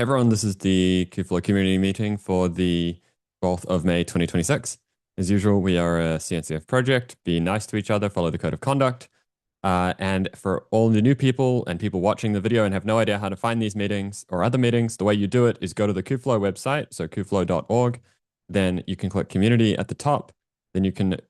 Everyone, this is the Kubeflow community meeting for the 12th of May 2026. As usual, we are a CNCF project. Be nice to each other, follow the code of conduct. And for all the new people and people watching the video and have no idea how to find these meetings or other meetings, the way you do it is go to the Kubeflow website, so kubeflow.org. Then you can click community at the top. Then you can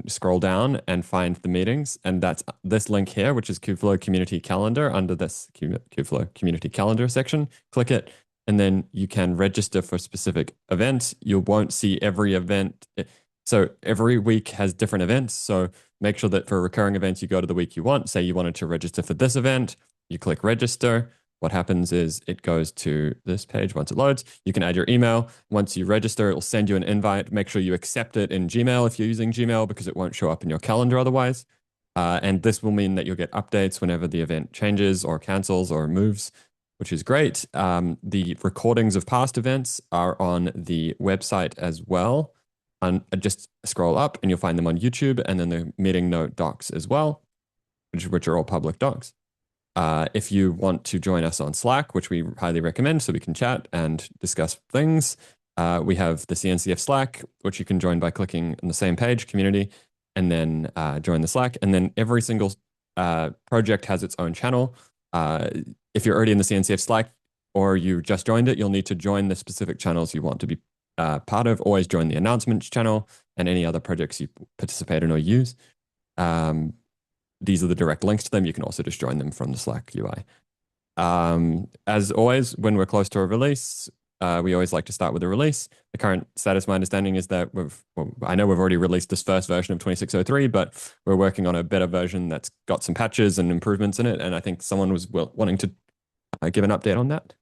scroll down and find the meetings, and that's this link here, which is Kubeflow Community Calendar under this Kubeflow Community Calendar section. Click it, and then you can register for specific events. You won't see every event. So every week has different events. So make sure that for recurring events, you go to the week you want. Say you wanted to register for this event, you click register. What happens is it goes to this page once it loads. You can add your email. Once you register, it will send you an invite. Make sure you accept it in Gmail if you're using Gmail because it won't show up in your calendar otherwise. And this will mean that you'll get updates whenever the event changes or cancels or moves, which is great. The recordings of past events are on the website as well. And just scroll up and you'll find them on YouTube, and then the meeting note docs as well, which are all public docs. If you want to join us on Slack, which we highly recommend so we can chat and discuss things, we have the CNCF Slack, which you can join by clicking on the same page, community, and then join the Slack. And then every single project has its own channel. If you're already in the CNCF Slack or you just joined it, you'll need to join the specific channels you want to be part of. Always join the announcements channel and any other projects you participate in or use. These are the direct links to them. You can also just join them from the Slack UI. As always, when we're close to a release, we always like to start with a release. The current status, my understanding, is that I know we've already released this first version of 2603, but we're working on a better version that's got some patches and improvements in it. And I think someone was wanting to give an update on that.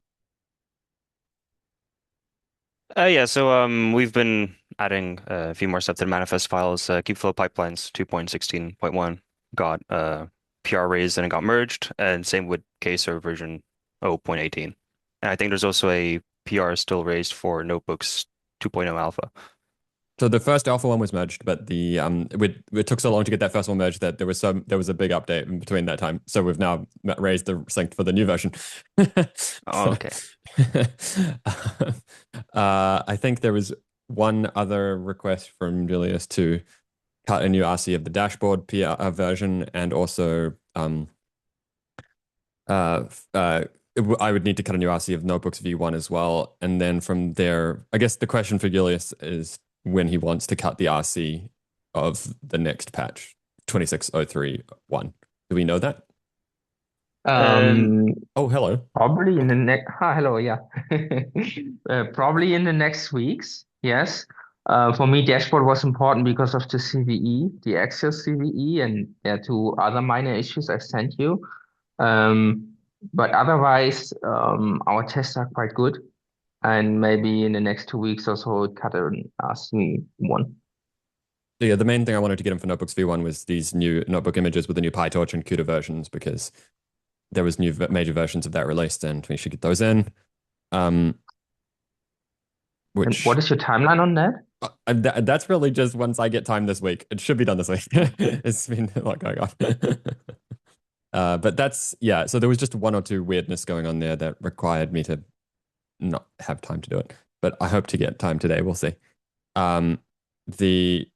We've been adding a few more stuff to the manifest files. Kubeflow pipelines 2.16.1 got PR raised and it got merged, and same with KServe version 0.18. And I think there's also a PR still raised for notebooks 2.0 alpha. So the first alpha one was merged, but the it took so long to get that first one merged that there was a big update in between that time. So we've now raised the sync for the new version. Oh, okay. I think there was one other request from Julius to cut a new RC of the dashboard PR version, and also I would need to cut a new RC of Notebooks V1 as well. And then from there, I guess the question for Julius is when he wants to cut the RC of the next patch, 2603.1. Do we know that? Um, Oh, hello. Probably in the next. Hello, yeah. Probably in the next weeks. Yes. For me, dashboard was important because of the CVE, the Axios CVE, and two other minor issues I sent you. But otherwise, our tests are quite good, and maybe in the next 2 weeks or so, it cut an RC one. So yeah, the main thing I wanted to get him for Notebooks V1 was these new notebook images with the new PyTorch and CUDA versions, because there was new major versions of that released, and we should get those in. And Which what is your timeline on that? that's really just once I get time this week. It should be done this week. It's been a lot going on. But that's, yeah, so there was just one or two weirdness going on there that required me to not have time to do it. But I hope to get time today. We'll see. The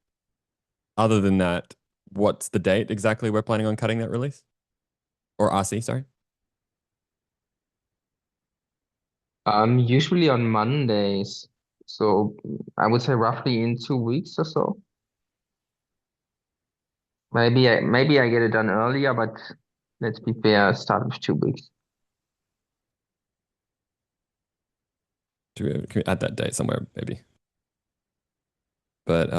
other than that, what's the date exactly we're planning on cutting that release? Or RC, sorry. Usually on Mondays. So I would say roughly in 2 weeks or so. Maybe I get it done earlier, but let's be fair, start with 2 weeks. Can we add that date somewhere, maybe? But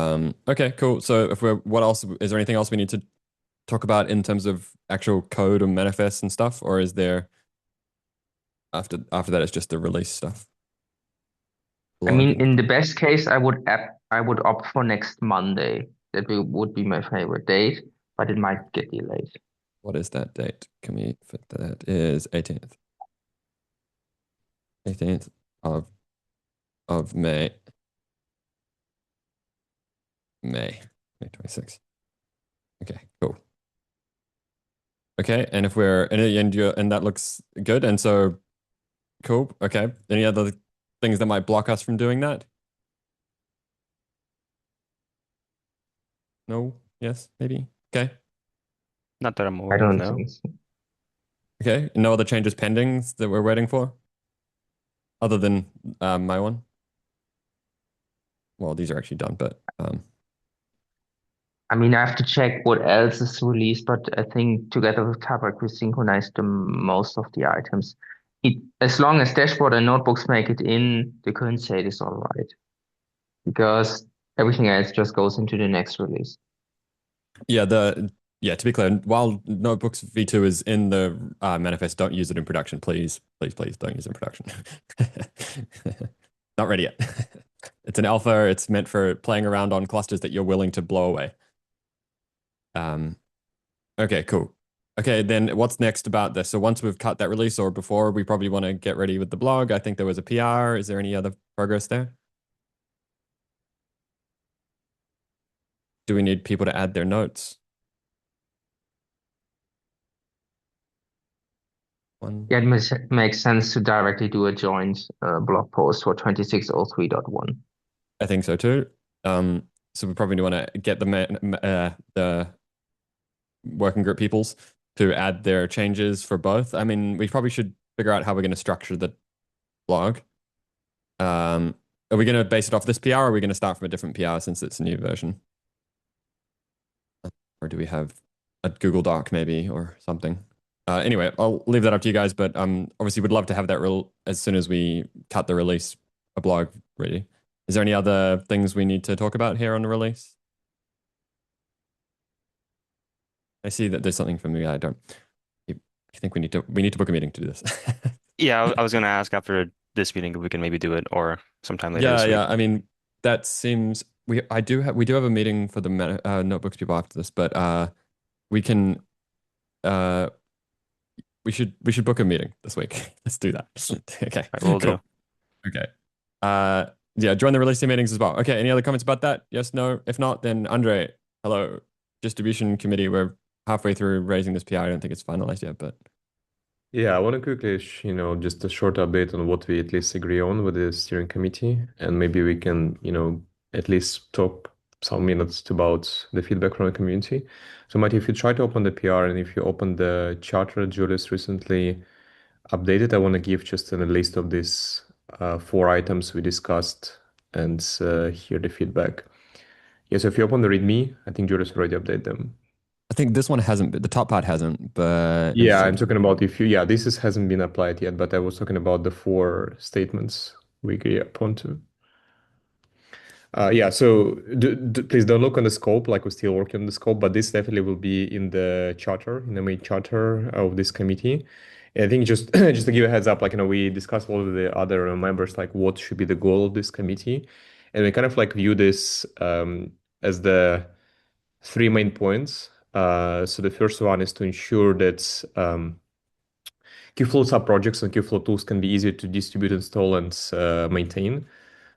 okay, cool. So what else is there anything else we need to talk about in terms of actual code and manifests and stuff, or is there after that it's just the release stuff? I mean, in the best case, I would opt for next Monday. Would be my favorite date, but it might get delayed. What is that date? Can we fit that? Is 18th. 18th of May. May 26th. Okay, cool. Okay, and if we're and that looks good, and so Cool. Okay. Any other things that might block us from doing that? No? Yes? Maybe? Okay. Not that I'm I aware of don't now. think so. Okay. No other changes pending that we're waiting for? Other than my one? Well, these are actually done, but I mean, I have to check what else is released, but I think together with Tabak, we synchronized the most of the items. As long as dashboard and notebooks make it in, the current state is all right because everything else just goes into the next release. yeah, to be clear, while Notebooks V2 is in the manifest, don't use it in production, please. Please, please don't use it in production. Not ready yet. It's an alpha. It's meant for playing around on clusters that you're willing to blow away. Um, okay, cool. Okay, then what's next about this? So once we've cut that release or before, we probably want to get ready with the blog. I think there was a PR. Is there any other progress there? Do we need people to add their notes? One. Yeah, makes sense to directly do a joint blog post for 2603.1. I think so too. So we probably want to get the working group peoples to add their changes for both. I mean, we probably should figure out how we're going to structure the blog. Are we going to base it off this PR or are we going to start from a different PR since it's a new version? Or do we have a Google Doc maybe or something? Anyway, I'll leave that up to you guys, but obviously would love to have that as soon as we cut the release, a blog ready. Is there any other things we need to talk about here on the release? I see that there's something from the guy. I don't. I think we need to book a meeting to do this. Yeah, I was going to ask after this meeting if we can maybe do it or sometime later Yeah, this week. yeah. I mean, that seems we do have a meeting for the notebooks people after this, but we can uh we should book a meeting this week. Let's do that. Okay, All right, we'll cool. do. Okay. Yeah, join the release meetings as well. Okay, any other comments about that? Yes, no? If not, then Andre, hello. Distribution committee, we're halfway through raising this PR. I don't think it's finalized yet, but Yeah, I want to quickly, just a short update on what we at least agree on with the steering committee, and maybe we can, at least talk some minutes about the feedback from the community. So, Mate, if you try to open the PR and if you open the charter Julius recently updated, I want to give just a list of these 4 items we discussed and hear the feedback. Yeah, so if you open the README, I think Julius already updated them. I think this one hasn't, the top part hasn't, but let me Yeah, see. I'm talking about if you, yeah, hasn't been applied yet, but I was talking about the 4 statements we agree upon to. Yeah, so please don't look on the scope, like we're still working on the scope, but this definitely will be in the charter, in the main charter of this committee. And I think just just to give a heads up, like, we discussed all of the other members, like what should be the goal of this committee. And we kind of like view this as the 3 main points. So the first one is to ensure that Kubeflow subprojects and Kubeflow tools can be easier to distribute, install, and maintain.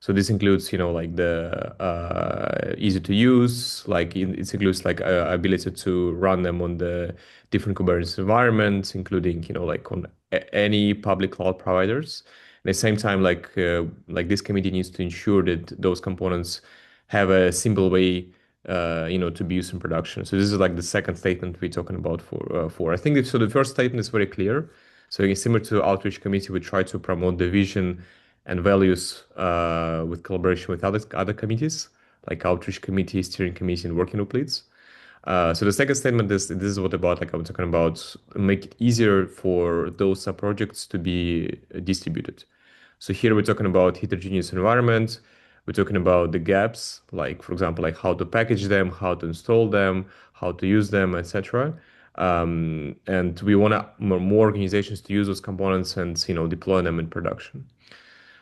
So this includes, like the easy to use, like it includes like ability to run them on the different Kubernetes environments, including, like on any public cloud providers. At the same time, like this committee needs to ensure that those components have a simple way, to be used in production. So this is like the second statement we're talking about for. I think so. The first statement is very clear. So again, similar to outreach committee, we try to promote the vision and values with collaboration with other committees, like outreach committee, steering committee, and working group leads. So the second statement is this is what about like I'm talking about make it easier for those subprojects to be distributed. So here we're talking about heterogeneous environment. We're talking about the gaps, like for example, like how to package them, how to install them, how to use them, etc. And we want more organizations to use those components and deploy them in production.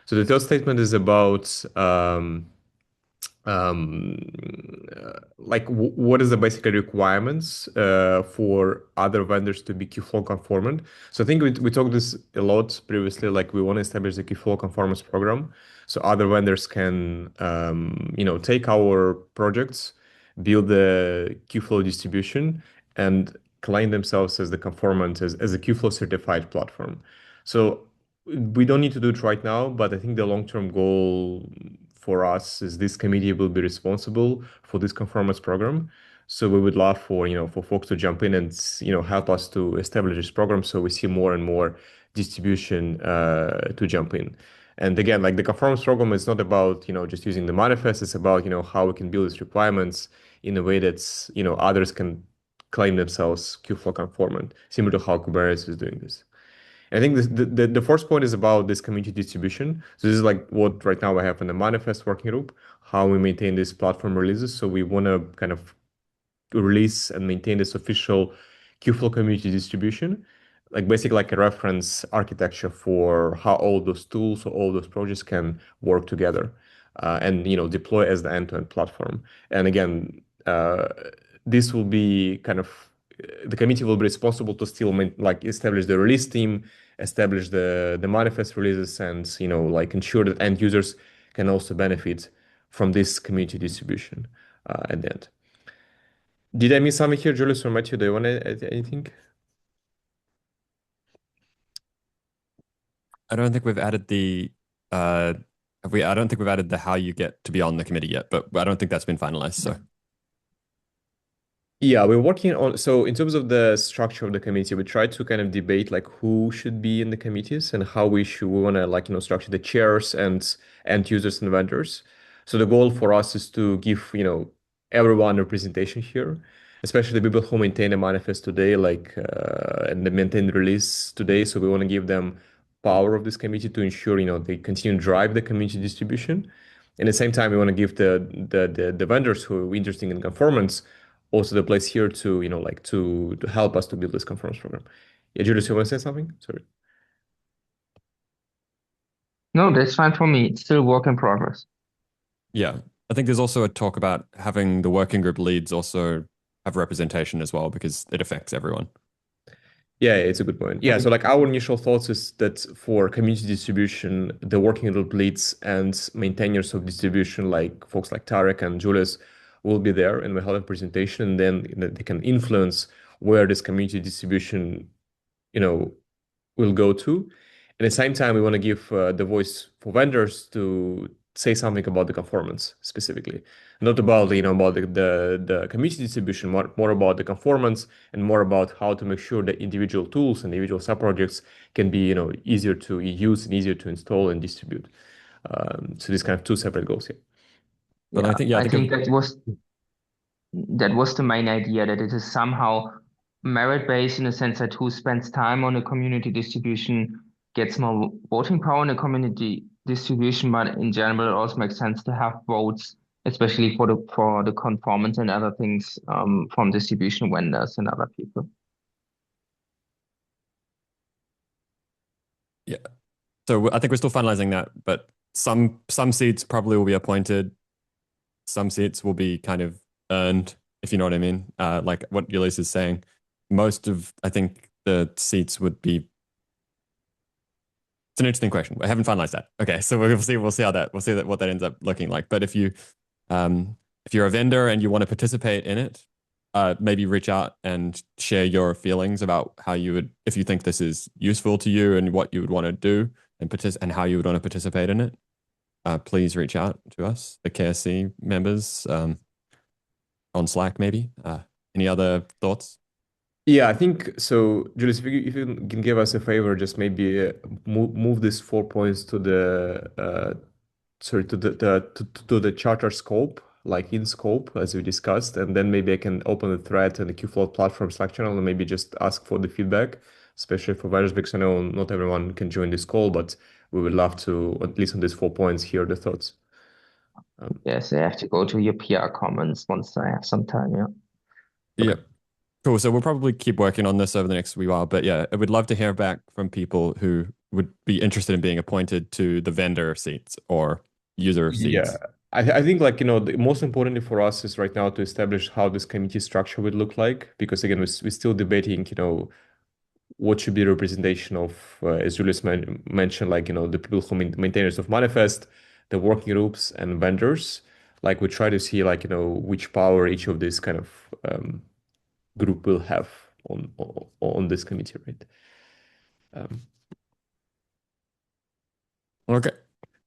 So the third statement is about um, like what is the basic requirements for other vendors to be Qflow conformant. So I think we talked this a lot previously, like we want to establish the Qflow conformance program so other vendors can take our projects, build the Qflow distribution, and claim themselves as the conformant as a Qflow certified platform. So we don't need to do it right now, but I think the long-term goal for us is this committee will be responsible for this conformance program. So we would love for, for folks to jump in and, help us to establish this program so we see more and more distribution to jump in. And again, like the conformance program is not about, just using the manifest. It's about, how we can build these requirements in a way that's, others can claim themselves Kubeflow conformant, similar to how Kubernetes is doing this. I think the first point is about this community distribution. So this is like what right now I have in the manifest working group, how we maintain these platform releases. So we want to kind of release and maintain this official Kubeflow community distribution, like basically like a reference architecture for how all those tools or all those projects can work together, and deploy as the end-to-end platform. And again, this will be kind of the committee will be responsible to still like establish the release team, establish the manifest releases, and like ensure that end users can also benefit from this community distribution at the end. Did I miss something here, Julius or Matthew? Do you want to add anything? I don't think we've added the I don't think we've added the how you get to be on the committee yet, but I don't think that's been finalized. So Yeah, we're working on, so in terms of the structure of the committee, we try to kind of debate like who should be in the committees and how we want to like, structure the chairs and end users and vendors. So the goal for us is to give, everyone representation here, especially the people who maintain the manifest today, like, and they maintain the release today. So we want to give them power of this committee to ensure, they continue to drive the community distribution. And at the same time, we want to give the vendors who are interested in conformance also the place here to like to help us to build this conference program. Yeah, Julius, you want to say something? Sorry. No, that's fine for me. It's still work in progress. yeah, I think there's also a talk about having the working group leads also have representation as well because it affects everyone. Yeah, it's a good point. Yeah, so like our initial thoughts is that for community distribution, the working group leads and maintainers of distribution, like folks like Tarek and Julius, will be there and will have a presentation, and then they can influence where this community distribution, you know, will go to. At the same time, we want to give the voice for vendors to say something about the conformance specifically, not about about the community distribution, more about the conformance and more about how to make sure that individual tools and individual subprojects can be easier to use and easier to install and distribute. So these kind of two separate goals here. But Yeah, I I think think that was the main idea, that it is somehow merit-based in the sense that who spends time on a community distribution gets more voting power in a community distribution, but in general, it also makes sense to have votes, especially for the conformance and other things from distribution vendors and other people. yeah. So I think we're still finalizing that, but some seats probably will be appointed. Some seats will be kind of earned, if you know what I mean. Like what Ulysses is saying, most of I think the seats would be. It's an interesting question. I haven't finalized that. Okay, so we'll see. We'll see how that. We'll see what that ends up looking like. But if you're a vendor and you want to participate in it, maybe reach out and share your feelings about how you would, if you think this is useful to you and what you would want to do and how you would want to participate in it. Please reach out to us, the KSC members, on Slack, maybe. Any other thoughts? Yeah, I think so. Julius, if you can give us a favor, just maybe move these 4 points to the sorry to the charter scope, like in scope as we discussed, and then maybe I can open the thread and the Qflow platform Slack channel and maybe just ask for the feedback, especially for vendors, because I know not everyone can join this call, but we would love to, at least on these 4 points, hear the thoughts. Yes, I have to go to your PR comments once I have some time. Yeah. Yeah. Cool. So we'll probably keep working on this over the next wee while. But yeah, I would love to hear back from people who would be interested in being appointed to the vendor seats or user Yeah, seats. I think like the most importantly for us is right now to establish how this committee structure would look like, because again we're still debating what should be representation of as Julius mentioned, like the people who maintainers of manifest, the working groups and vendors. Like we try to see like which power each of these kind of group will have on this committee, right? Um, Okay,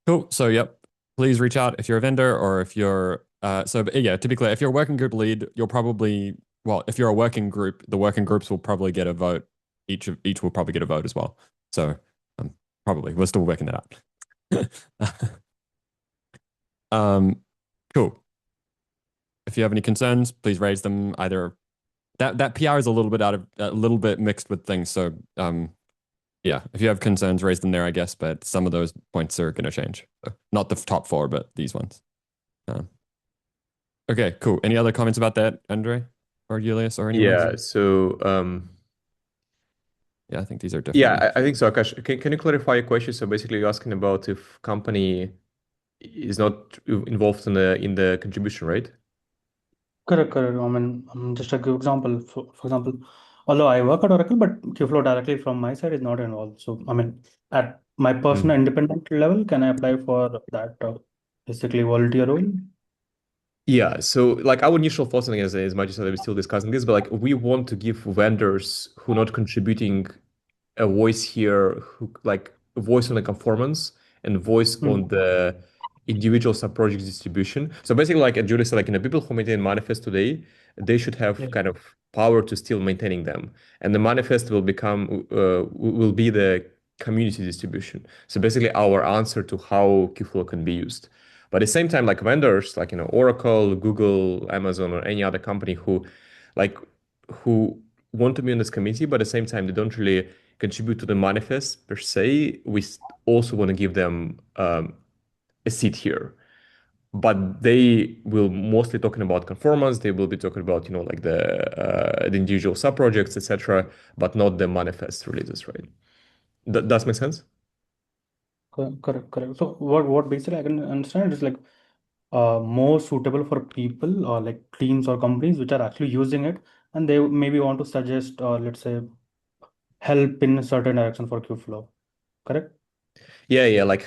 cool. So, yep, please reach out if you're a vendor or if you're but yeah, to be clear, if you're a working group lead, you'll probably well, if you're a working group, the working groups will probably get a vote. Each will probably get a vote as well. So, probably we're still working that out. Um, cool. If you have any concerns, please raise them. Either that PR is a little bit mixed with things. So, yeah, if you have concerns, raise them there, I guess. But some of those points are going to change. So, not the top four, but these ones. Okay, cool. Any other comments about that, Andre or Julius or anyone else? Yeah, so Yeah, I think these are definitely. yeah, I think so, Akash. Can you clarify your question? So basically you're asking about if company is not involved in the contribution, right? Correct, correct. I mean, just a good example. For example, although I work at Oracle, but Kubeflow directly from my side is not involved. So, I mean, at my personal independent level, can I apply for that basically volunteer role? Yeah, so like our initial thoughts, and as much as we're still discussing this, but like we want to give vendors who are not contributing a voice here, who like a voice on the conformance and voice Hmm. on the individual sub-project distribution. So basically, like Julie said, like people who maintain manifest today, they should have Yeah. kind of power to still maintaining them, and the manifest will will be the community distribution. So basically, our answer to how Kubeflow can be used. But at the same time, like vendors, like Oracle, Google, Amazon, or any other company like, who want to be on this committee, but at the same time, they don't really contribute to the manifest per se. We also want to give them a seat here, but they will mostly talking about conformance. They will be talking about like the individual sub projects, etc., but not the manifest releases, right? Does make sense? Correct, correct. So, what basically I can understand is like more suitable for people or like teams or companies which are actually using it, and they maybe want to suggest or let's say help in a certain direction for Kubeflow. Correct? Yeah. Like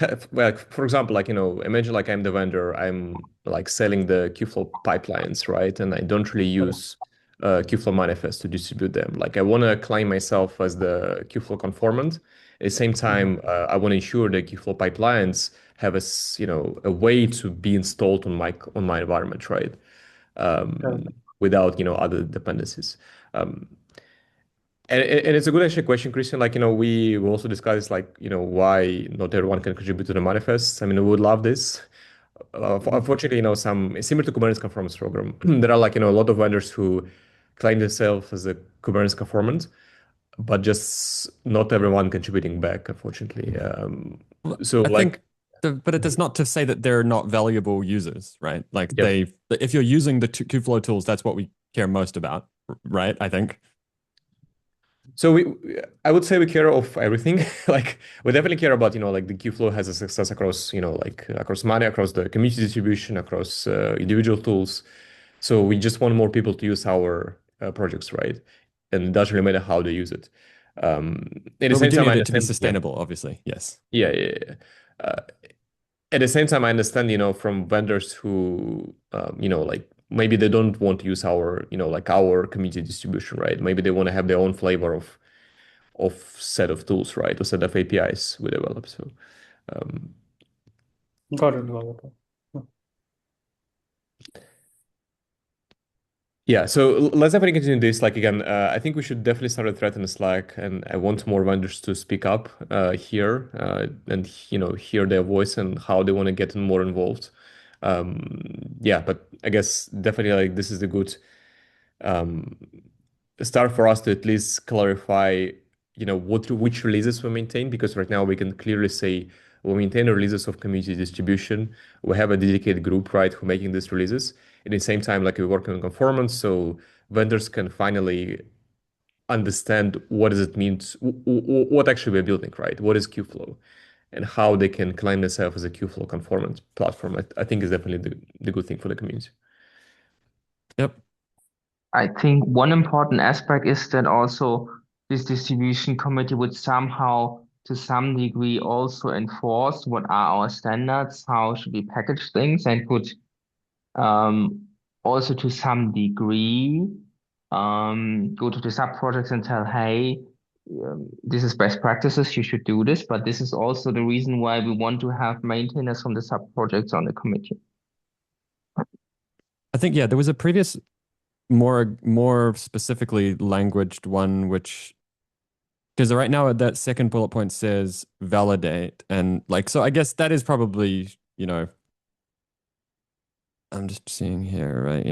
for example, like imagine like I'm the vendor, I'm like selling the Qflow pipelines, right? And I don't really Correct. use Qflow manifest to distribute them. Like I want to claim myself as the Qflow conformant. At the same Mhm. time, I want to ensure that Qflow pipelines have a way to be installed on my environment, right? Correct. Without other dependencies. Um, and it's a good actually question, Christian. Like, we will also discuss like, why not everyone can contribute to the manifests. I mean, we would love this. Mhm. Unfortunately, some similar to Kubernetes conformance program, there are like, a lot of vendors who claim themselves as a Kubernetes conformant, but just not everyone contributing back, unfortunately. Well, So I like, think, but it is not to say that they're not valuable users, right? Like yep. if you're using the Kubeflow tools, that's what we care most about, right? I think. So I would say we care of everything. Like we definitely care about, like the Qflow has a success across, like across money, across the community distribution, across individual tools. So we just want more people to use our projects, right? And it doesn't really matter how they use it. At the But we same do time, I need it to be understand. Yeah, sustainable, obviously. Yes. yeah. Uh, at the same time, I understand, from vendors who, like maybe they don't want to use our, like our community distribution, right? Maybe they want to have their own flavor of set of tools, right? Or set of APIs we develop. So um, Got it. Got it. Yeah. yeah, so let's definitely continue this. Like again, I think we should definitely start a thread in Slack, and I want more vendors to speak up here and hear their voice and how they want to get more involved. Yeah, but I guess definitely like this is a good um, start for us to at least clarify, which releases we maintain, because right now we can clearly say we maintain the releases of community distribution. We have a dedicated group, right, who making these releases. At the same time, like we're working on conformance, so vendors can finally understand what does it mean, what actually we're building, right? What is Qflow, and how they can claim themselves as a Qflow conformance platform. I think is definitely the good thing for the community. Yep. I think one important aspect is that also this distribution committee would somehow, to some degree, also enforce what are our standards, how should we package things, and could also to some degree go to the sub projects and tell, hey, this is best practices. You should do this, but this is also the reason why we want to have maintainers from the sub projects on the committee. I think, yeah, there was a previous more specifically languaged one, which, because right now that second bullet point says validate, and like, so I guess that is probably, I'm just seeing here, right?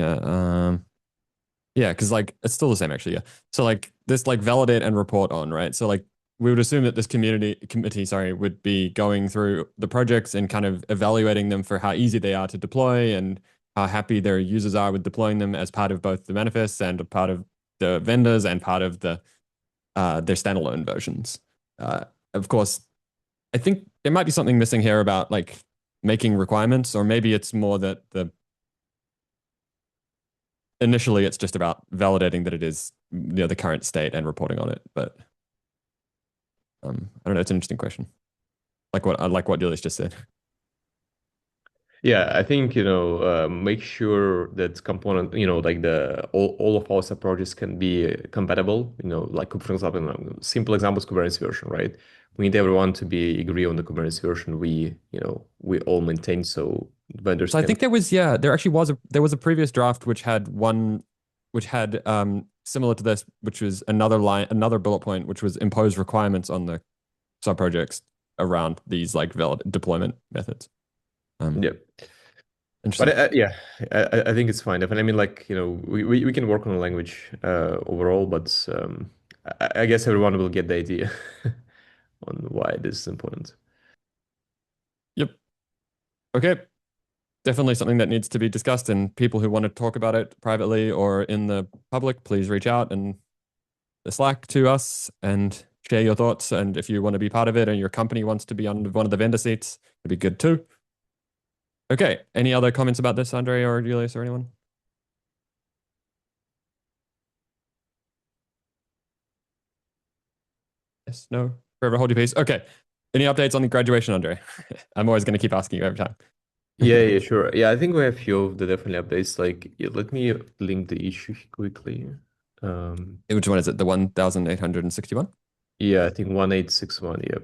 Yeah, because like it's still the same actually, yeah. So like this like validate and report on, right? So like we would assume that this committee, sorry, would be going through the projects and kind of evaluating them for how easy they are to deploy and how happy their users are with deploying them as part of both the manifests and a part of the vendors and part of their standalone versions. Of course, I think there might be something missing here about like making requirements, or maybe it's more that initially it's just about validating that it is the current state and reporting on it. But I don't know. It's an interesting question. Like what Julius just said. Yeah, I think, make sure that component, like all of our sub-projects can be compatible, like for example, simple examples, Kubernetes version, right? We need everyone to be agree on the Kubernetes version we all maintain, so vendors So I can. think there actually was a previous draft which had similar to this, which was another bullet point, which was impose requirements on the sub projects around these like valid deployment methods. Yeah. Interesting. But yeah, I think it's fine. I mean, like, we can work on the language overall, but I guess everyone will get the idea on why this is important. Yep. Okay. Definitely something that needs to be discussed, and people who want to talk about it privately or in the public, please reach out and the Slack to us and share your thoughts. And if you want to be part of it and your company wants to be on one of the vendor seats, it'd be good too. Okay. Any other comments about this, Andre or Julius or anyone? Yes, no? Forever hold your peace. Okay. Any updates on the graduation, Andre? I'm always going to keep asking you every time. Yeah, sure. Yeah, I think we have a few of the definitely updates. Like, yeah, let me link the issue quickly. Which one is it? The 1861? Yeah, I think 1861. Yeah.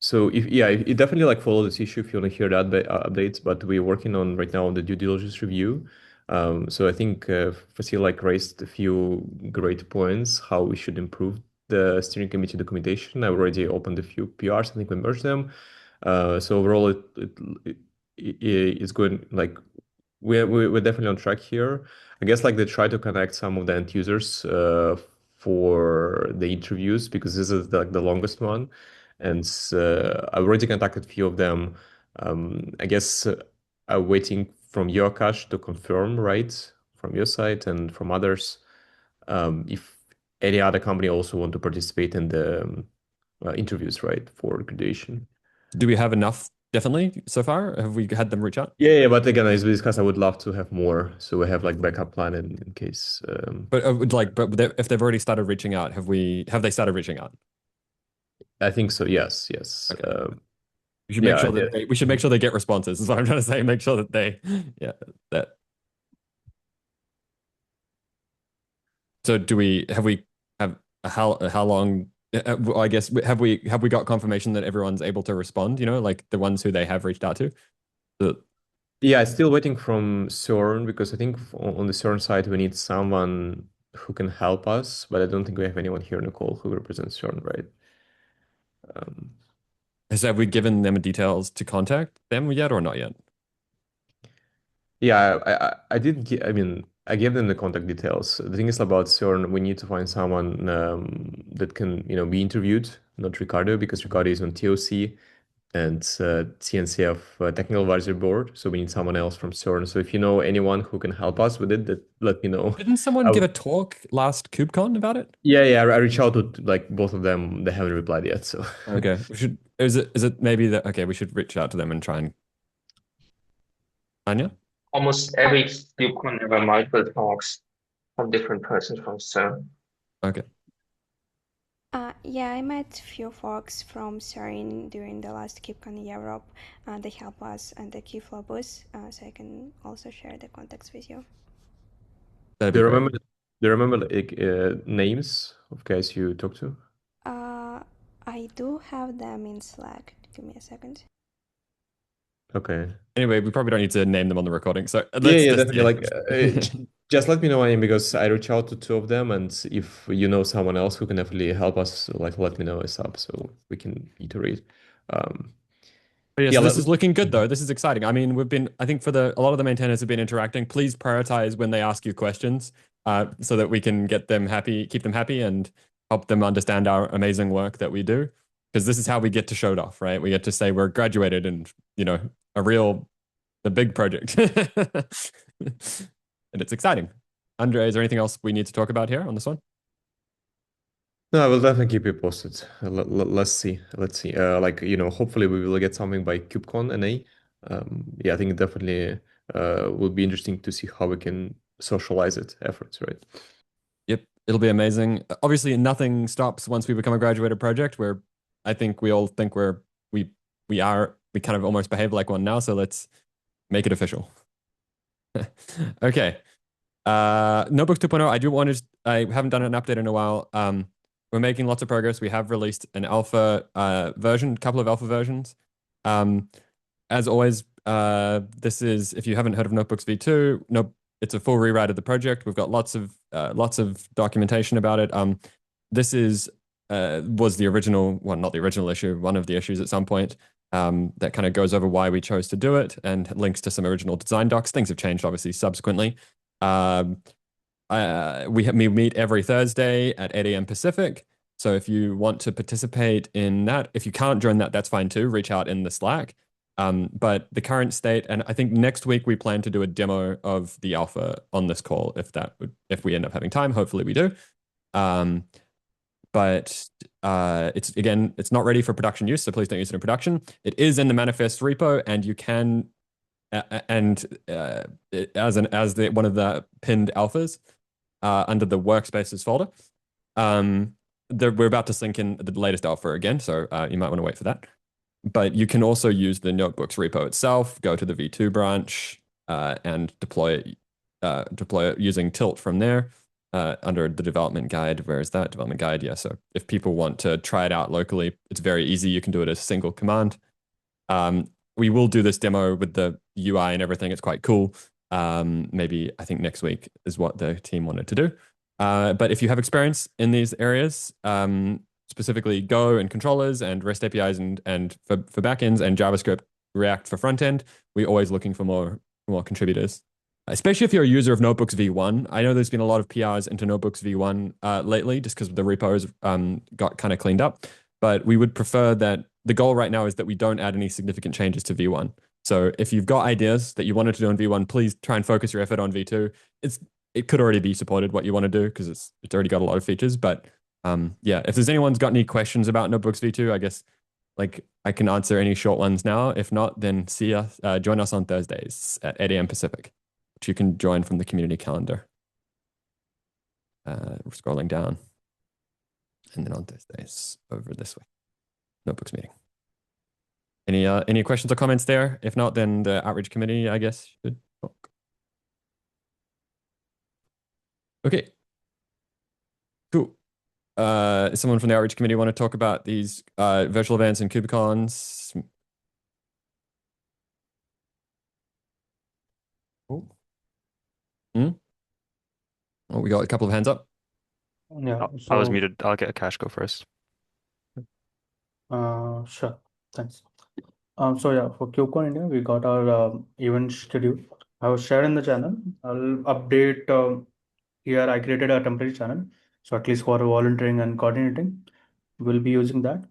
So it definitely like follow this issue if you want to hear that updates. But we're working on right now on the due diligence review. So I think Fasil like raised a few great points how we should improve the steering committee documentation. I already opened a few PRs. I think we merged them. So overall, it's going like we're definitely on track here. I guess like they try to connect some of the end users for the interviews because this is like the longest one, and I've already contacted a few of them. I guess I'm waiting from your cache to confirm, right, from your side and from others. If any other company also want to participate in the interviews, right, for graduation. Do we have enough definitely so far? Have we had them reach out? Yeah, but again, as we discussed, I would love to have more, so we have like backup plan in case. But if they've already started reaching out, have they started reaching out? I think so. Yes, yes. Okay. We should make sure that we should make sure they get responses. Is what I'm trying to say. Make sure that that. So how long? I guess have we got confirmation that everyone's able to respond? Like the ones who they have reached out to. Yeah, still waiting from CERN because I think on the CERN side we need someone who can help us, but I don't think we have anyone here in the call who represents CERN, right? Have we given them details to contact them yet or not yet? Yeah, I did. I mean, I gave them the contact details. The thing is about CERN, we need to find someone that can, be interviewed, not Ricardo, because Ricardo is on TOC and TNCF Technical Advisory Board. So we need someone else from CERN. So if you know anyone who can help us with it, let me know. Didn't someone give a talk last KubeCon about it? Yeah, I reached out to like both of them. They haven't replied yet. So okay, is it maybe that okay? We should reach out to them and try and Anya. Almost every KubeCon there were multiple talks from different persons from CERN. Okay. Yeah, I met few folks from CERN during the last KubeCon in Europe. They help us and the Kubeflow booth, so I can also share the contacts with you. That'd be great. Do you remember like, names of guys you talked to? I do have them in Slack. Give me a second. Okay. Anyway, we probably don't need to name them on the recording. So Yeah, definitely. Like, just let me know any because I reach out to two of them, and if you know someone else who can definitely help us, like, let me know ASAP so we can iterate. Um, But yes, yeah, this is looking good though. This is exciting. I mean, I think a lot of the maintainers have been interacting. Please prioritize when they ask you questions, so that we can get them happy, keep them happy, and help them understand our amazing work that we do. Because this is how we get to show it off, right? We get to say we're graduated and, a big project. And it's exciting. Andre, is there anything else we need to talk about here on this one? no, I will definitely keep you posted. Let's see. Let's see. Like, hopefully we will get something by KubeCon NA. Yeah, I think it definitely will be interesting to see how we can socialize it efforts, right? Yep, it'll be amazing. Obviously, nothing stops once we become a graduated project. Where I think we all think we kind of almost behave like one now. So let's make it official. Okay. Notebooks 2.0. I haven't done an update in a while. We're making lots of progress. We have released an alpha version, a couple of alpha versions. As always, this is, if you haven't heard of Notebooks v2, it's a full rewrite of the project. We've got lots of documentation about it. This was the original, well, not the original issue, one of the issues at some point. That kind of goes over why we chose to do it and links to some original design docs. Things have changed, obviously, subsequently. We meet every Thursday at 8 a.m. Pacific. So if you want to participate in that, if you can't join that, that's fine too. Reach out in the Slack. But the current state, and I think next week we plan to do a demo of the alpha on this call if we end up having time. Hopefully we do. But it's not ready for production use, so please don't use it in production. It is in the manifest repo, and you can as one of the pinned alphas under the workspaces folder. We're about to sync in the latest alpha again, so you might want to wait for that. But you can also use the notebooks repo itself, go to the v2 branch, and deploy it using tilt from there under the development guide. Where is that development guide? Yeah, so if people want to try it out locally, it's very easy. You can do it as a single command. We will do this demo with the UI and everything. It's quite cool. Maybe I think next week is what the team wanted to do. But if you have experience in these areas, specifically Go and controllers and REST APIs and for backends and JavaScript, React for front end, we're always looking for more contributors. Especially if you're a user of Notebooks v1. I know there's been a lot of PRs into Notebooks v1 lately, just because the repos got kind of cleaned up. But we would prefer that the goal right now is that we don't add any significant changes to v1. So if you've got ideas that you wanted to do on v1, please try and focus your effort on v2. It could already be supported what you want to do because it's already got a lot of features. But yeah, if there's anyone's got any questions about Notebooks v2, I guess like I can answer any short ones now. If not, then join us on Thursdays at 8 a.m. Pacific, which you can join from the community calendar. We're scrolling down. And then on Thursdays over this way. Notebooks meeting. Any questions or comments there? If not, then the outreach committee, I guess, should talk. Okay. Cool. Someone from the outreach committee want to talk about these virtual events and KubeCons? Oh. Oh, we got a couple of hands up. Yeah, I was so muted. I'll get Cash go first. sure, thanks. So yeah, for KubeCon India, we got our event schedule. I was shared in the channel. I'll update here. I created a temporary channel, so at least for volunteering and coordinating, we'll be using that.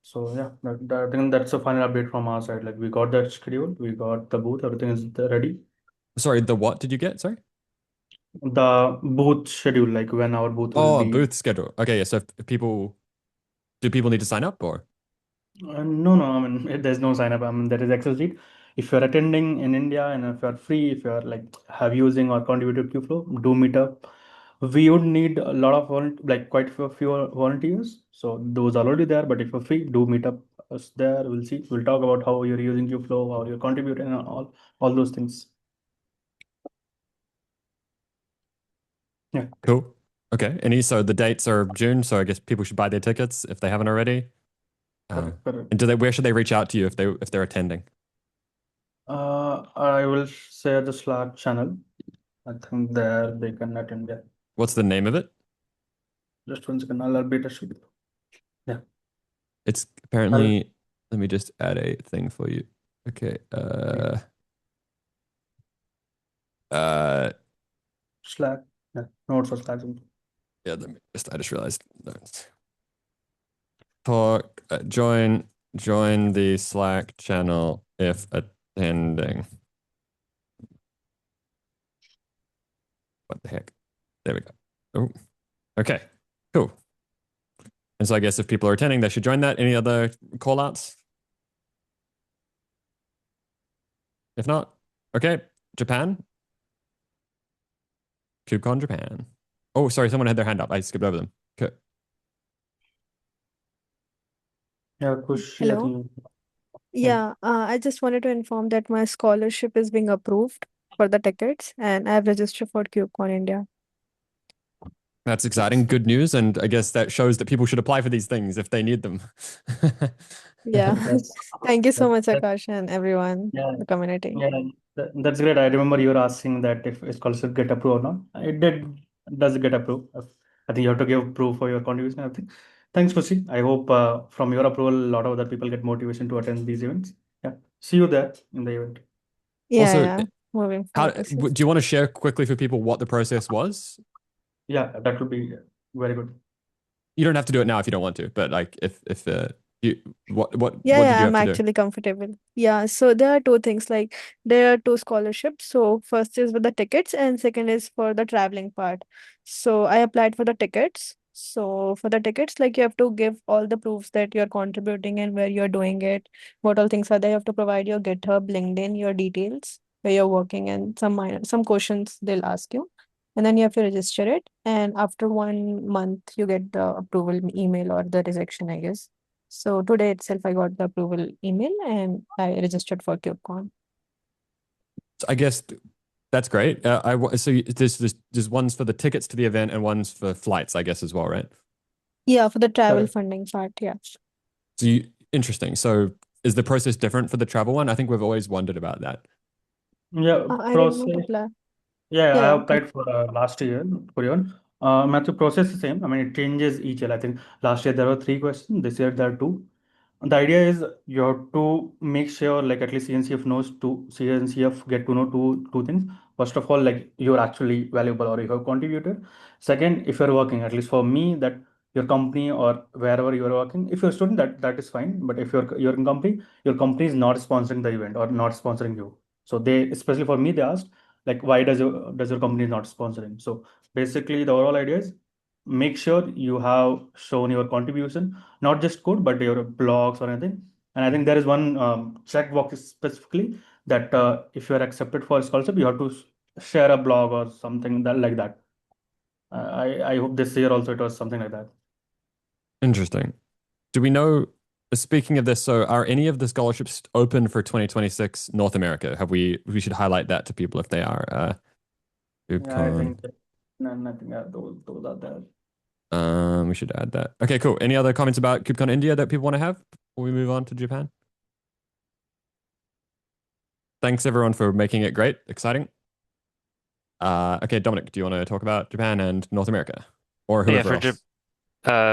So yeah, I think that's the final update from our side. Like we got that schedule, we got the booth, everything is ready. Sorry, the what did you get? Sorry? The booth schedule, like when our booth will Oh, be. booth schedule. Okay, yeah. So do people need to sign up or? No, I mean, there's no sign up. I mean, there is Excel sheet. If you're attending in India and if you're free, if you're like have using or contributed to Kubeflow, do meet up. We would need a lot of quite a few volunteers. So those are already there. But if you're free, do meet up us there. We'll see. We'll talk about how you're using Kubeflow, how you're contributing, and all those things. Yeah. Cool. Okay. So the dates are June, so I guess people should buy their tickets if they haven't already. Correct, correct. And where should they reach out to you if they're attending? I will share the Slack channel. I think there they can attend. Yeah. What's the name of it? Just 1 second. I'll update it. Yeah. It's I'll apparently, let me just add a thing for you. Okay. Slack. Yeah. Notes for Slack. Yeah, I just realized. Talk, join the Slack channel if attending. What the heck? There we go. Oh, okay, cool. And so I guess if people are attending, they should join that. Any other call outs? If not, okay, Japan. KubeCon Japan. Oh, sorry, someone had their hand up. I skipped over them. Okay. Yeah, Kushi, I Hello. think. Yeah, I just wanted to inform that my scholarship is being approved for the tickets, and I have registered for KubeCon India. That's exciting. Good news. And I guess that shows that people should apply for these things if they need them. Yeah. That's, Thank you so that, much, that, Akash, and everyone, yeah, the community. yeah, that's great. I remember you were asking that if a scholarship get approved or not. Does get approved. I think you have to give proof for your contribution. I think. Thanks, Kushi. I hope from your approval, a lot of other people get motivation to attend these events. Yeah. See you there in the event. Yeah, Also, yeah. Moving how forward to see. do you want to share quickly for people what the process was? Yeah, that would be very good. You don't have to do it now if you don't want to, but like if you what Yeah, did yeah, you I'm have to do? actually comfortable. Yeah, so there are two things, like there are two scholarships. So first is with the tickets and second is for the traveling part. So I applied for the tickets. So for the tickets, like you have to give all the proofs that you're contributing and where you're doing it, what all things are there. You have to provide your GitHub, LinkedIn, your details, where you're working, and some questions they'll ask you. And then you have to register it. And after 1 month, you get the approval email or the rejection, I guess. So today itself, I got the approval email and I registered for KubeCon. I guess that's great. So there's ones for the tickets to the event and ones for flights, I guess, as well, right? Yeah, for the travel Correct. funding part, yeah. Interesting. So is the process different for the travel one? I think we've always wondered about that. Yeah, I did not process. apply. Yeah, Yeah, I yeah. applied for last year, Korean. Matthew, process is same. I mean, it changes each year. I think last year there were 3 questions. This year there are two. The idea is you have to make sure, like at least CNCF knows to CNCF get to know two things. First of all, like you're actually valuable or you have contributed. Second, if you're working, at least for me, that your company or wherever you're working, if you're a student, that is fine. But if you're in company, your company is not sponsoring the event or not sponsoring you. So they, especially for me, they asked like why does your company not sponsoring? So basically the overall idea is make sure you have shown your contribution, not just code but your blogs or anything. And I think there is one checkbox specifically that if you are accepted for a scholarship you have to share a blog or something that like that. I hope this year also it was something like that. Interesting. Do we know, speaking of this, so are any of the scholarships open for 2026 North America? We should highlight that to people if they are. Yeah, I KubeCon. think nothing. Those are there. We should add that. Okay, cool. Any other comments about KubeCon India that people want to have before we move on to Japan? Thanks everyone for making it great, exciting. Okay, Dominic, do you want to talk about Japan and North America or Yeah, whoever else?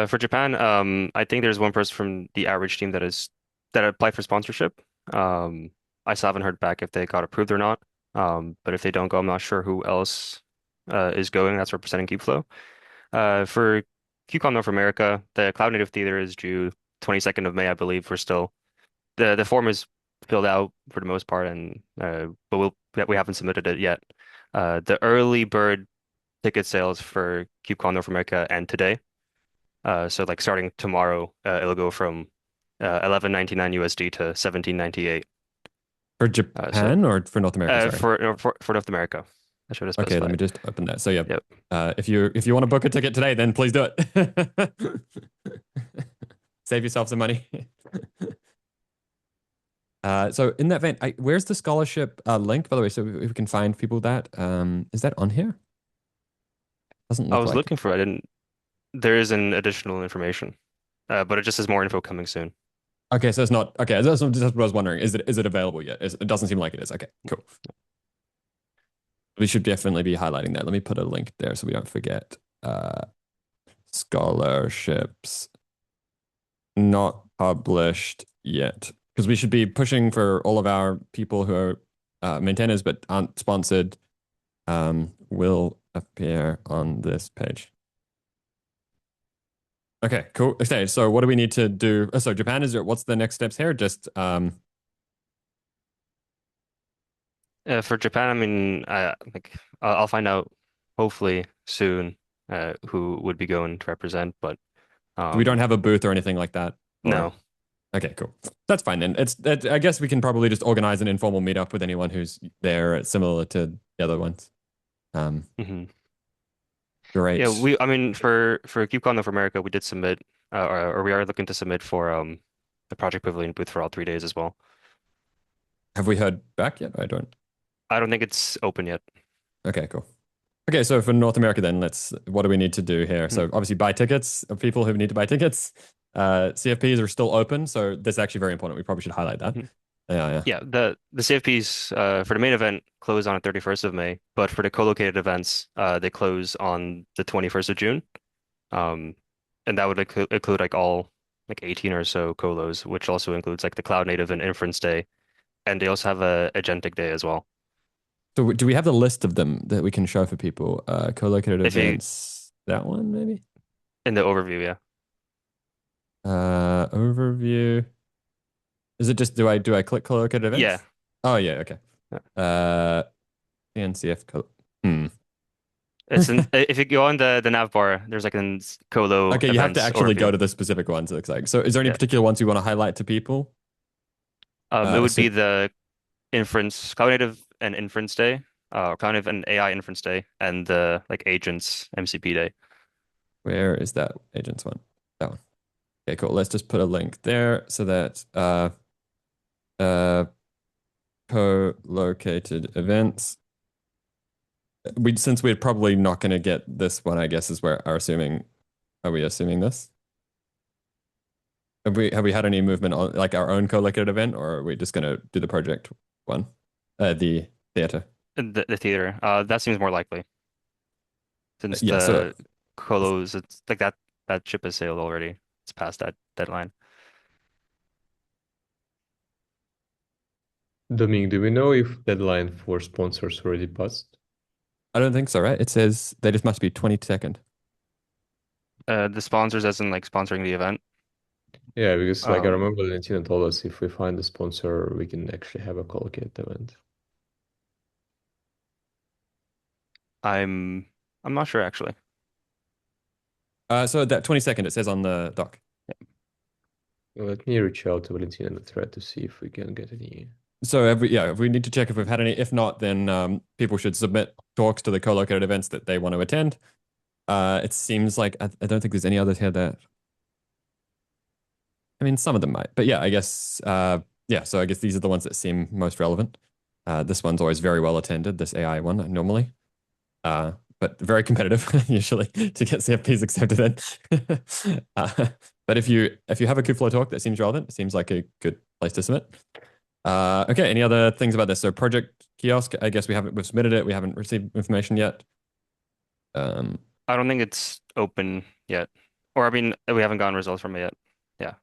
for Japan, I think there's one person from the outreach team that applied for sponsorship. I still haven't heard back if they got approved or not. But if they don't go, I'm not sure who else is going that's representing Kubeflow. For KubeCon North America, the Cloud Native Theater is due 22nd of May, I believe. We're still the form is filled out for the most part, and but we haven't submitted it yet. The early bird ticket sales for KubeCon North America end today. So like starting tomorrow, it'll go from 11.99 USD to 17.98. For Japan or for North America? Sorry. For North America. I should have Okay, specified. let me just open that. So yeah, Yep. If you want to book a ticket today, then please do it. Save yourself some money. So in that vein, where's the scholarship link, by the way, so if we can find people that is that on here? Doesn't I look was like looking for it. There is an additional information, but it just says more info coming soon. Okay, so it's not okay. That's what I was wondering. Is it available yet? It doesn't seem like it is. Okay, cool. We should definitely be highlighting that. Let me put a link there so we don't forget. Scholarships not published yet, because we should be pushing for all of our people who are maintainers but aren't sponsored. Will appear on this page. Okay, cool. Okay, so what do we need to do? So Japan, what's the next steps here? Just For Japan, I mean, I'll find out hopefully soon who would be going to represent, but we don't have a booth or anything like that. No. Okay, cool. That's fine then. I guess we can probably just organize an informal meetup with anyone who's there, similar to the other ones. Great. Yeah, I mean, for KubeCon North America, we did submit, or we are looking to submit for the Project Pavilion booth for all 3 days as well. Have we heard back yet? I don't think it's open yet. Okay, cool. Okay, so for North America then, what do we need to do here? So obviously buy tickets of people who need to buy tickets. CFPs are still open, so that's actually very important. We probably should highlight that. Yeah, the CFPs for the main event close on the 31st of May, but for the co-located events, they close on the 21st of June. And that would include like all 18 or so colos, which also includes like the Cloud Native and Inference Day. And they also have a Agentic Day as well. So do we have the list of them that we can show for people? Co-located events, that one maybe? In the overview, yeah. Overview. Is it just do I click co-located events? Yeah. Oh yeah, okay. NCF It's if you go on the nav bar, there's like a colo. Okay, you have to actually go to the specific ones, it looks like. So is there any particular ones you want to highlight to people? It would be the Inference, Cloud Native and Inference Day, Cloud Native and AI Inference Day, and the Agents MCP Day. Where is that Agents one? That one. Okay, cool. Let's just put a link there so that co-located events. Since we're probably not going to get this one, I guess is where are we assuming this? Have we had any movement on like our own co-located event, or are we just going to do the project one, the theater? The theater. That seems more likely. Since the colos, it's like that ship has sailed already. It's past that deadline. Dominic, do we know if deadline for sponsors already passed? I don't think so, right? It says they just must be 22nd. The sponsors, as in like sponsoring the event. Yeah, because I remember Valentina told us if we find a sponsor, we can actually have a co-located event. I'm not sure actually. So that 22nd it says on the doc. Yeah. Well, let me reach out to Valentina in the thread to see if we can get any. So if we need to check if we've had any. If not, then people should submit talks to the co-located events that they want to attend. It seems like I don't think there's any others here that. I mean, some of them might, but yeah, I guess So I guess these are the ones that seem most relevant. This one's always very well attended. This AI one normally, but very competitive usually to get CFPs accepted in. But if you have a Kubeflow talk that seems relevant, it seems like a good place to submit. Okay, any other things about this? So project kiosk, I guess we've submitted it. We haven't received information yet. I don't think it's open yet. Or I mean, we haven't gotten results from it yet. Yeah.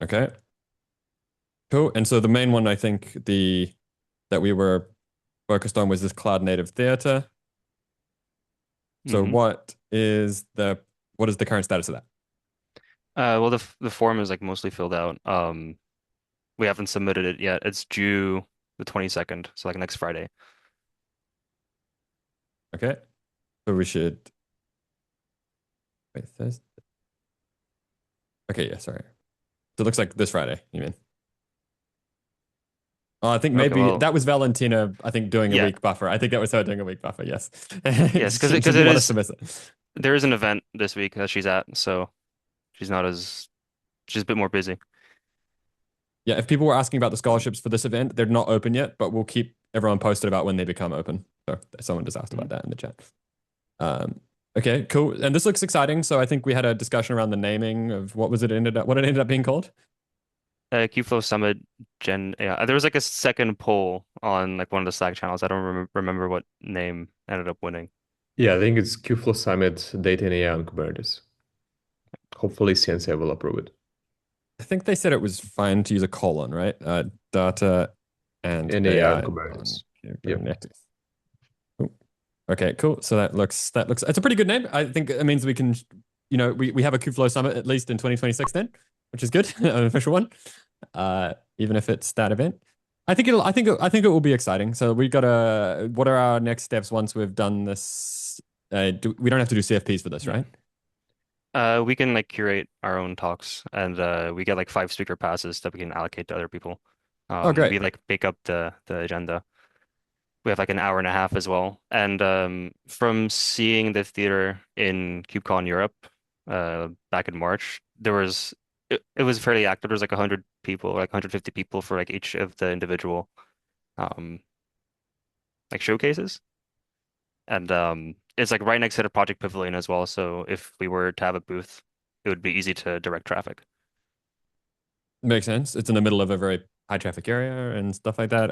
Okay. Cool. And so the main one I think that we were focused on was this cloud native theater. So what is the current status of that? Well, the form is like mostly filled out. We haven't submitted it yet. It's due the 22nd, so like next Friday. Okay. So we should wait, Thursday. Okay, yeah, sorry. So it looks like this Friday, you mean? Oh, I think maybe that was Valentina, I think, doing a week buffer. I think that was her doing a week buffer, yes. Yes, because there is an event this week that she's at, so she's a bit more busy. Yeah, if people were asking about the scholarships for this event, they're not open yet, but we'll keep everyone posted about when they become open. So someone just asked about that in the chat. Okay, cool. And this looks exciting. So I think we had a discussion around the naming of what it ended up being called. Kubeflow Summit Gen. Yeah, there was like a second poll on like one of the Slack channels. I don't remember what name ended up winning. Yeah, I think it's Kubeflow Summit Data and AI on Kubernetes. Hopefully CNCF will approve it. I think they said it was fine to use a colon, right? Data and And AI on AI on Kubernetes. Yep. Kubernetes. Cool. Okay, cool. So that looks it's a pretty good name. I think it means we can, we have a Kubeflow Summit at least in 2026 then, which is good, an official one. Even if it's that event. I think it will be exciting. So we got what are our next steps once we've done this? We don't have to do CFPs for this, right? We can like curate our own talks, and we get like 5 speaker passes that we can allocate to other people. Oh, great. We like make up the agenda. We have like an hour and a half as well. And from seeing the theater in KubeCon Europe back in March, it was fairly active. There was like 100 people, like 150 people for like each of the individual um, like showcases. And it's like right next to the Project Pavilion as well. So if we were to have a booth, it would be easy to direct traffic. Makes sense. It's in the middle of a very high traffic area and stuff like that.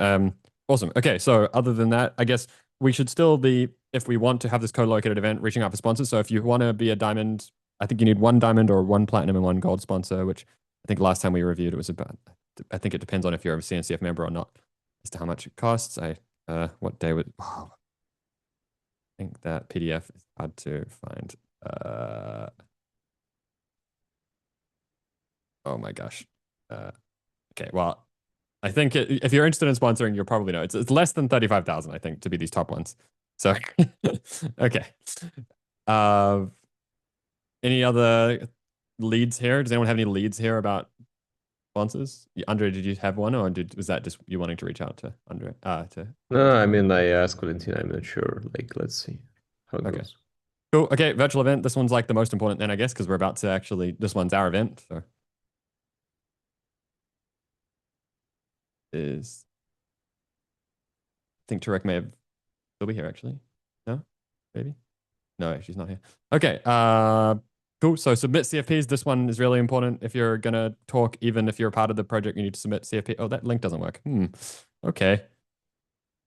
Awesome. Okay, so other than that, I guess we should still be, if we want to have this co-located event, reaching out for sponsors. So if you want to be a diamond, I think you need 1 diamond or 1 platinum and 1 gold sponsor, which I think last time we reviewed it was about, I think it depends on if you're a CNCF member or not as to how much it costs. What day would, wow. I think that PDF is hard to find. Oh my gosh. Okay, well, I think if you're interested in sponsoring, you'll probably know it's less than 35,000, I think, to be these top ones. So, okay. Any other leads here? Does anyone have any leads here about sponsors? Andre, did you have one, or was that just you wanting to reach out to Andre? No, I mean, I asked Valentina. I'm not sure. Like, let's see how it goes. Cool. Okay, virtual event. This one's like the most important then, I guess, because we're about to actually. This one's our event. So, I think Tarek may have still be here actually. No, maybe. No, she's not here. Okay. Cool. So submit CFPs. This one is really important. If you're gonna talk, even if you're a part of the project, you need to submit CFP. Oh, that link doesn't work. Okay.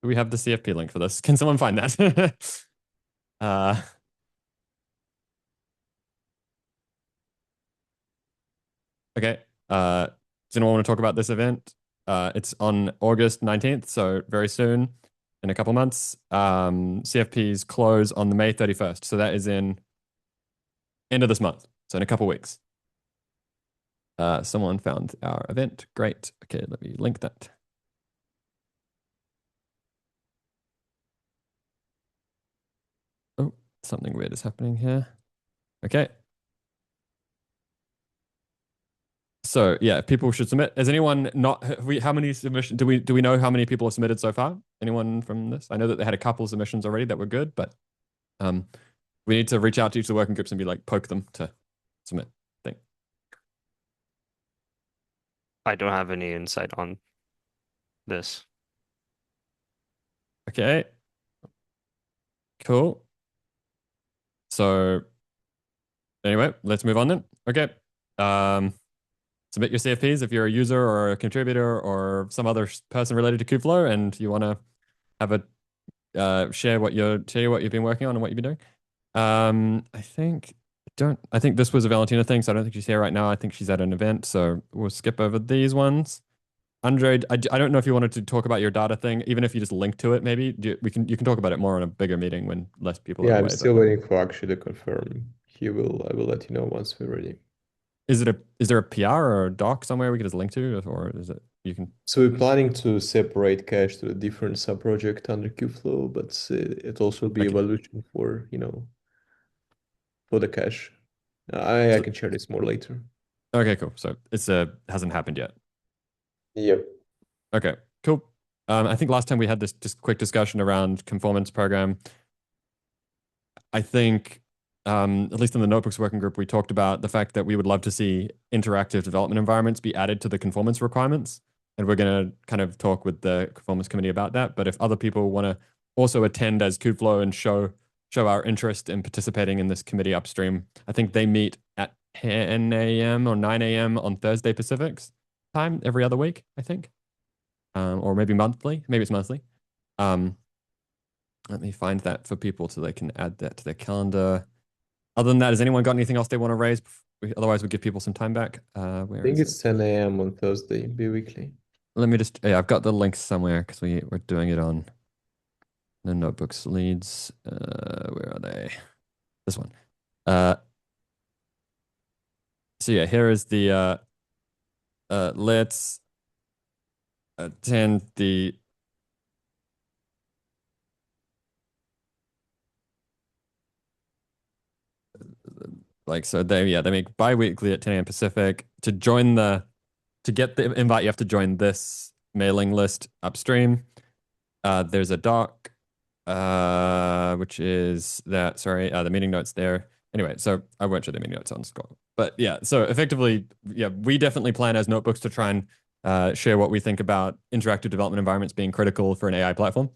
Do we have the CFP link for this? Can someone find that? Okay. Does anyone want to talk about this event? It's on August 19th, so very soon, in a couple months. CFPs close on the May 31st, so that is in end of this month, so in a couple weeks. Someone found our event. Great. Okay, let me link that. Oh, something weird is happening here. Okay. So yeah, people should submit. Has anyone not? How many submissions? Do we know how many people have submitted so far? Anyone from this? I know that they had a couple of submissions already that were good, but we need to reach out to each of the working groups and be like poke them to submit. I think. I don't have any insight on this. Okay. Cool. So anyway, let's move on then. Okay. Submit your CFPs if you're a user or a contributor or some other person related to Kubeflow and you want to have a share what you've been working on and what you've been doing. I think this was a Valentina thing, so I don't think she's here right now. I think she's at an event, so we'll skip over these ones. Andre, I don't know if you wanted to talk about your data thing, even if you just link to it, maybe you can talk about it more in a bigger meeting when less people are Yeah, away, I'm still waiting for Akshay to confirm. I will let you know once we're ready. Is there a PR or a doc somewhere we can just link to, or is it you can? So we're planning to separate cache to a different sub-project under Kubeflow, but it also be evaluation for for the cache. I can share this more later. Okay, cool. So it's hasn't happened yet. Yep. Okay, cool. I think last time we had this just quick discussion around conformance program. I think at least in the notebooks working group, we talked about the fact that we would love to see interactive development environments be added to the conformance requirements. And we're going to kind of talk with the conformance committee about that. But if other people want to also attend as Kubeflow and show our interest in participating in this committee upstream, I think they meet at 10 a.m. or 9 a.m. on Thursday Pacifics. time every other week, I think. Or maybe monthly. Maybe it's monthly. Let me find that for people so they can add that to their calendar. Other than that, has anyone got anything else they want to raise? Otherwise, we'll give people some time back. Where I think is it's 10 a.m. on Thursday, bi-weekly. Let me just, yeah, I've got the link somewhere because we're doing it on the notebooks leads. Where are they? This one. So yeah, here is the let's attend the so they make bi-weekly at 10 a.m. Pacific. To get the invite, you have to join this mailing list upstream. There's a doc, which is that, sorry, the meeting notes there. Anyway, so I won't show the meeting notes on scroll. But yeah, so effectively, yeah, we definitely plan as notebooks to try and share what we think about interactive development environments being critical for an AI platform.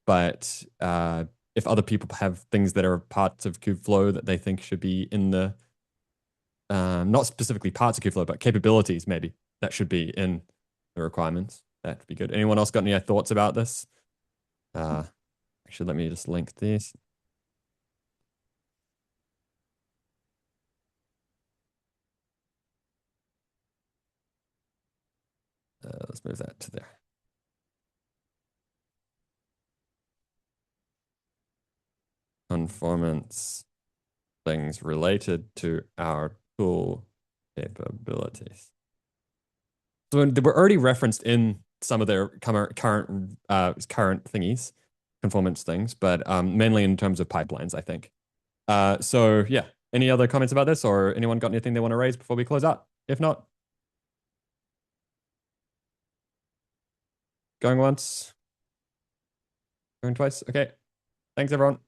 But if other people have things that are parts of Kubeflow that they think should be in the, not specifically parts of Kubeflow, but capabilities maybe that should be in the requirements, that'd be good. Anyone else got any thoughts about this? Actually, let me just link these. Let's move that to there. Conformance things related to our tool capabilities. So we're already referenced in some of their current thingies, conformance things, but mainly in terms of pipelines, I think. So yeah, any other comments about this, or anyone got anything they want to raise before we close out? If not, going once, going twice. Okay, thanks everyone.